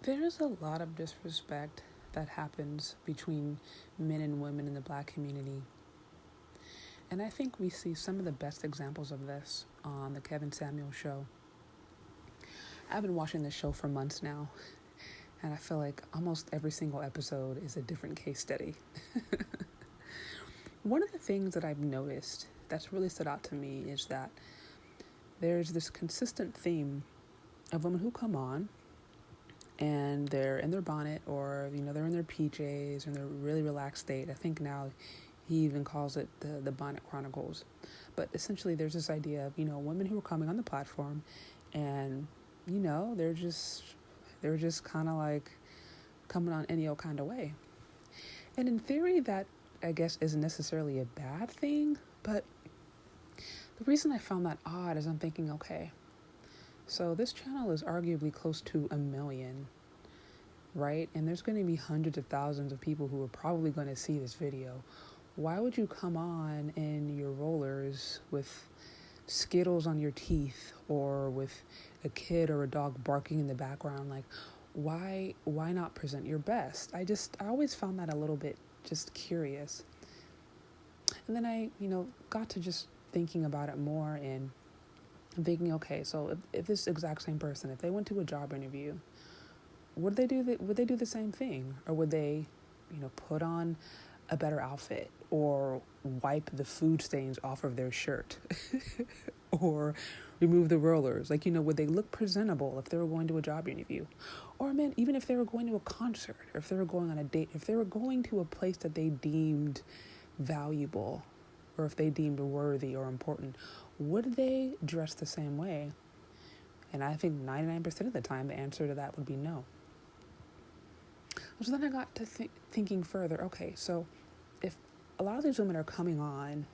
There's a lot of disrespect that happens between men and women in the Black community. And I think we see some of the best examples of this on the Kevin Samuels show. I've been watching this show for months now, and I feel like almost every single episode is a different case study. One of the things that I've noticed that's really stood out to me is that there's this consistent theme of women who come on and they're in their bonnet, or they're in their PJs and they're really relaxed state. I think now he even calls it the Bonnet Chronicles. But essentially there's this idea of women who are coming on the platform, and they're just kind of like coming on any old kind of way. And in theory, that I guess isn't necessarily a bad thing, but the reason I found that odd is I'm thinking, okay, so this channel is arguably close to 1 million, right? And there's going to be hundreds of thousands of people who are probably going to see this video. Why would you come on in your rollers with Skittles on your teeth, or with a kid or a dog barking in the background? Like, why not present your best? I always found that a little bit just curious. And then I, got to just thinking about it more, and I'm thinking, okay, so if this exact same person, if they went to a job interview, would they do the same thing? Or would they, put on a better outfit, or wipe the food stains off of their shirt, or remove the rollers? Like, would they look presentable if they were going to a job interview? Or, man, even if they were going to a concert, or if they were going on a date, if they were going to a place that they deemed valuable, or if they deemed worthy or important, would they dress the same way? And I think 99% of the time, the answer to that would be no. So then I got to thinking further. Okay, so if a lot of these women are coming on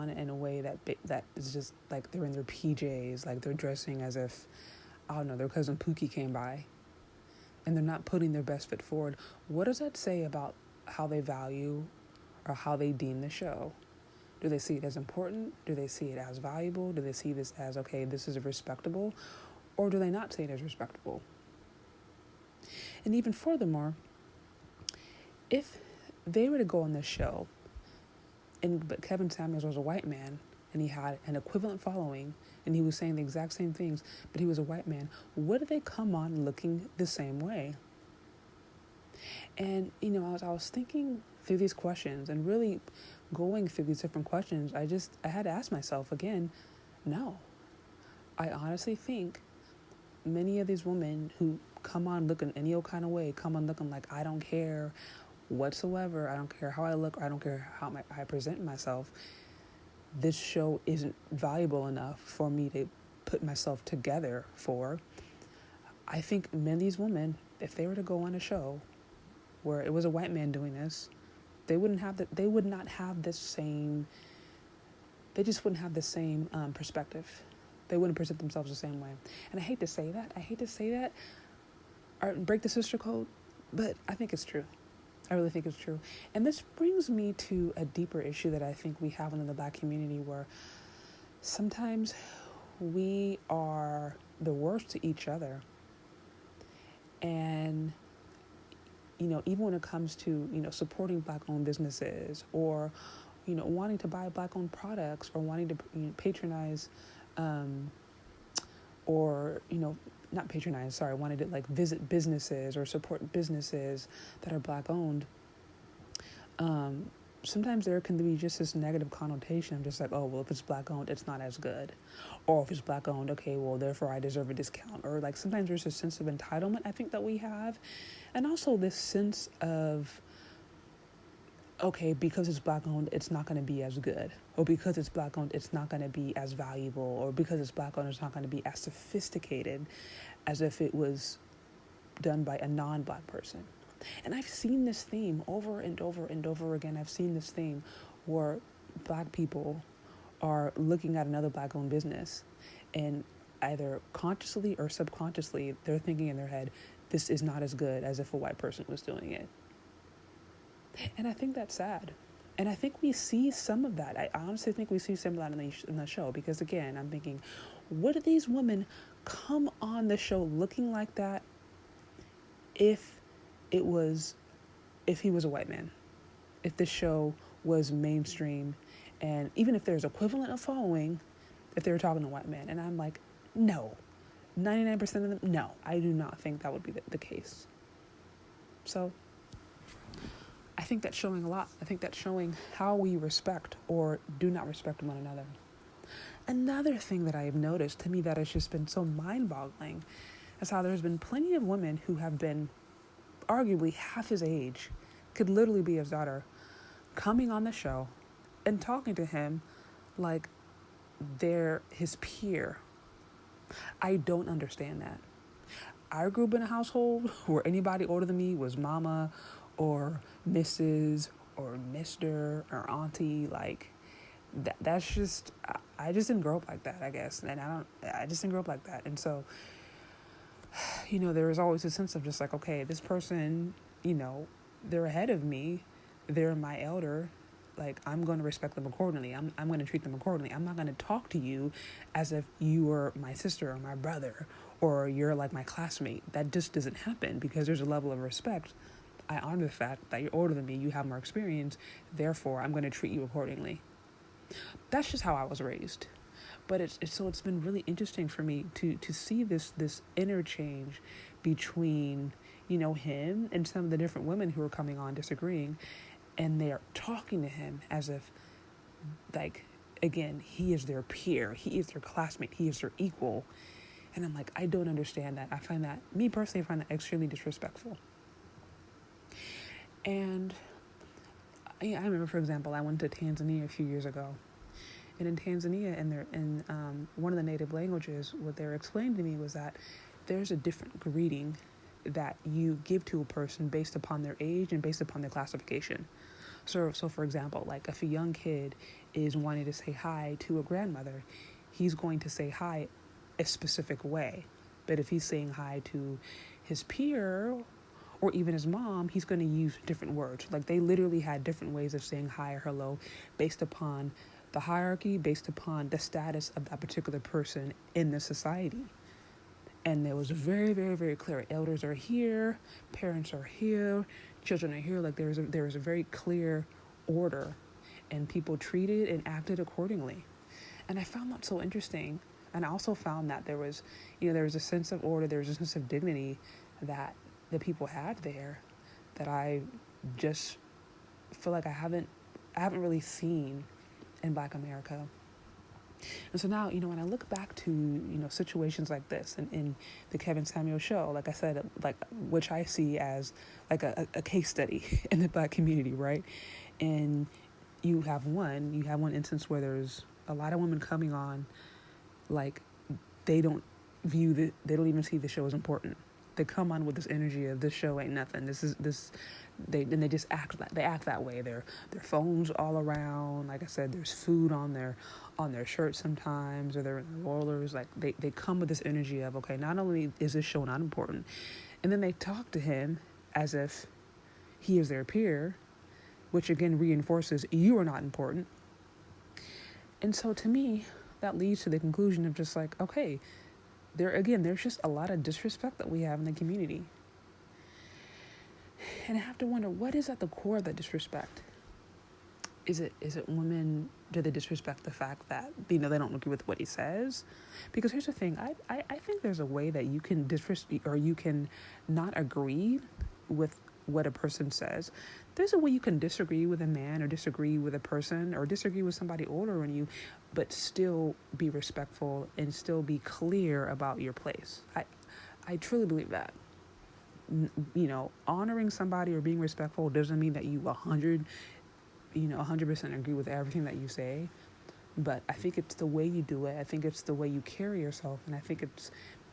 in a way that is just like they're in their PJs, like they're dressing as if, I don't know, their cousin Pookie came by, and they're not putting their best foot forward, what does that say about how they value or how they deem the show? Do they see it as important? Do they see it as valuable? Do they see this as, okay, this is respectable? Or do they not see it as respectable? And even furthermore, if they were to go on this show, but Kevin Samuels was a white man, and he had an equivalent following, and he was saying the exact same things, but he was a white man, would they come on looking the same way? And, as I was thinking through these questions and really going through these different questions, I had to ask myself again, no. I honestly think many of these women who come on looking any old kind of way, come on looking like I don't care whatsoever, I don't care how I look, I don't care how I present myself, this show isn't valuable enough for me to put myself together for. I think many of these women, if they were to go on a show where it was a white man doing this, they just wouldn't have the same perspective. They wouldn't present themselves the same way. And I hate to say that, or break the sister code, but I think it's true. I really think it's true. And this brings me to a deeper issue that I think we have in the Black community, where sometimes we are the worst to each other. And, even when it comes to, supporting Black-owned businesses, or, wanting to buy Black-owned products, or wanting to patronize, or, not patronize, wanted to visit businesses or support businesses that are Black-owned. Sometimes there can be just this negative connotation of just like, oh, well, if it's Black-owned, it's not as good. Or if it's Black-owned, okay, well, therefore I deserve a discount. Or sometimes there's a sense of entitlement, I think, that we have. And also this sense of, okay, because it's Black-owned, it's not going to be as good. Or because it's Black-owned, it's not going to be as valuable. Or because it's Black-owned, it's not going to be as sophisticated as if it was done by a non-Black person. And I've seen this theme over and over and over again. I've seen this theme where Black people are looking at another Black-owned business, and either consciously or subconsciously, they're thinking in their head, this is not as good as if a white person was doing it. And I think that's sad. And I think we see some of that. I honestly think we see some of that in the show, because again, I'm thinking, would these women come on the show looking like that if he was a white man? If the show was mainstream, and even if there's equivalent of following, if they were talking to white men. And I'm like, no. 99% of them, no. I do not think that would be the case. So I think that's showing a lot. I think that's showing how we respect or do not respect one another. Another thing that I have noticed, to me, that has just been so mind-boggling, is how there's been plenty of women who have been arguably half his age, could literally be his daughter, coming on the show and talking to him like they're his peer. I don't understand that. I grew up in a household where anybody older than me was mama or Mrs. or Mr. or auntie. Like, that's just, I just didn't grow up like that, I guess. And I just didn't grow up like that. And so, there was always a sense of just like, okay, this person, they're ahead of me. They're my elder. Like, I'm going to respect them accordingly. I'm going to treat them accordingly. I'm not going to talk to you as if you were my sister or my brother or you're like my classmate. That just doesn't happen because there's a level of respect. I honor the fact that you're older than me. You have more experience. Therefore, I'm going to treat you accordingly. That's just how I was raised. But it's been really interesting for me to see this interchange between, him and some of the different women who are coming on disagreeing. And they're talking to him as if, like, again, he is their peer. He is their classmate. He is their equal. And I'm like, I don't understand that. Me personally, I find that extremely disrespectful. And I remember, for example, I went to Tanzania a few years ago. And in Tanzania, in one of the native languages, what they were explaining to me was that there's a different greeting that you give to a person based upon their age and based upon their classification. So for example, like if a young kid is wanting to say hi to a grandmother, he's going to say hi a specific way. But if he's saying hi to his peer or even his mom, he's going to use different words. Like they literally had different ways of saying hi or hello based upon the hierarchy, based upon the status of that particular person in the society. And it was very, very, very clear. Elders are here, parents are here, children are here. Like there was a very clear order, and people treated and acted accordingly. And I found that so interesting. And I also found that there was a sense of order, there was a sense of dignity that the people had there that I just feel like I haven't really seen in Black America. And so now, when I look back to, situations like this and in the Kevin Samuel show, like I said, like which I see as like a case study in the Black community, right? And you have one instance where there's a lot of women coming on, like they don't even see the show as important. They come on with this energy of this show ain't nothing. They just act that way. Their phones all around. Like I said, there's food on their shirts sometimes, or they're in the rollers. Like they come with this energy of, okay, not only is this show not important, and then they talk to him as if he is their peer, which again reinforces you are not important. And so to me, that leads to the conclusion of just like, okay, there's just a lot of disrespect that we have in the community. And I have to wonder, what is at the core of that disrespect? Is it women? Do they disrespect the fact that, they don't agree with what he says? Because here's the thing, I think there's a way that you can disrespect, or you can not agree with what a person says. There's a way you can disagree with a man, or disagree with a person, or disagree with somebody older than you, but still be respectful and still be clear about your place. I truly believe that. Honoring somebody or being respectful doesn't mean that you 100% agree with everything that you say, but I think it's the way you do it. I think it's the way you carry yourself, and I think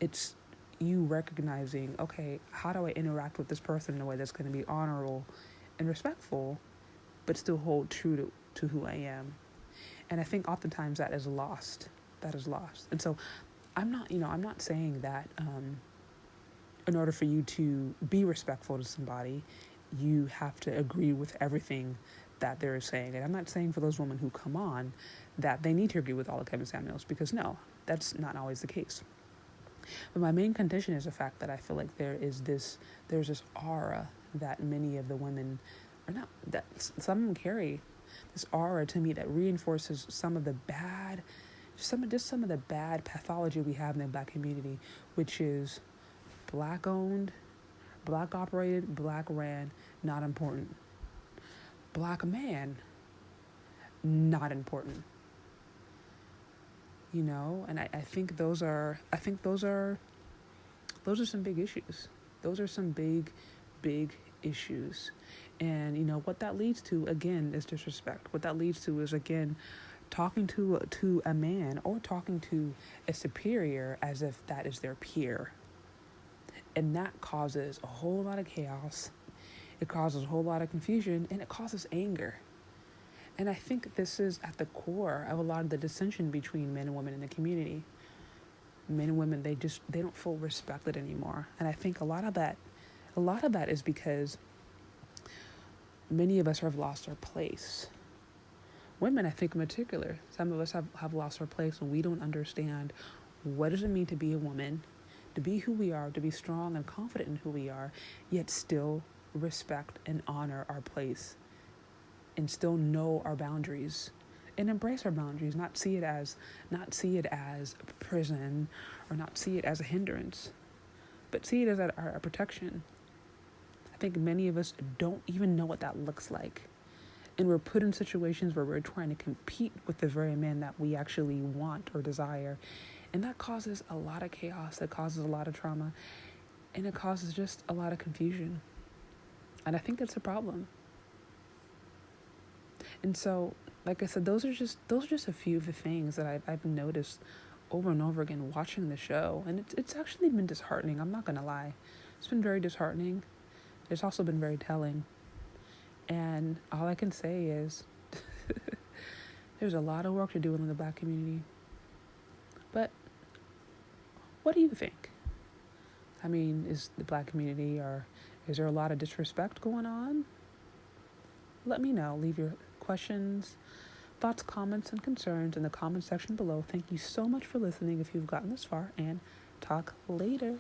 it's you recognizing, okay, how do I interact with this person in a way that's going to be honorable and respectful, but still hold true to who I am. And I think oftentimes that is lost. And so I'm not saying that in order for you to be respectful to somebody, you have to agree with everything that they're saying. And I'm not saying for those women who come on that they need to agree with all of Kevin Samuels, because no, that's not always the case. But my main contention is the fact that I feel like there's this aura that many of the women are not, that some of them carry this aura to me that reinforces some of the bad pathology we have in the Black community, which is Black owned, Black operated, Black ran, not important. Black man, not important. And I think those are some big issues. Those are some big issues. And what that leads to, again, is disrespect. What that leads to is, again, talking to a man or talking to a superior as if that is their peer. And that causes a whole lot of chaos. It causes a whole lot of confusion, and it causes anger. And I think this is at the core of a lot of the dissension between men and women in the community. Men and women, they don't feel respected anymore. And I think a lot of that is because many of us have lost our place. Women, I think in particular, some of us have lost our place, and we don't understand what does it mean to be a woman, to be who we are, to be strong and confident in who we are, yet still respect and honor our place, and still know our boundaries and embrace our boundaries, not see it as a prison, or not see it as a hindrance, but see it as our protection. I think many of us don't even know what that looks like. And we're put in situations where we're trying to compete with the very man that we actually want or desire. And that causes a lot of chaos, that causes a lot of trauma, and it causes just a lot of confusion. And I think that's a problem. And so, like I said, those are just a few of the things that I've noticed over and over again watching the show. And it's actually been disheartening. I'm not going to lie. It's been very disheartening. It's also been very telling. And all I can say is there's a lot of work to do in the Black community. But what do you think? I mean, is the Black community, or is there a lot of disrespect going on? Let me know. Leave your questions, thoughts, comments, and concerns in the comment section below. Thank you so much for listening if you've gotten this far, and talk later.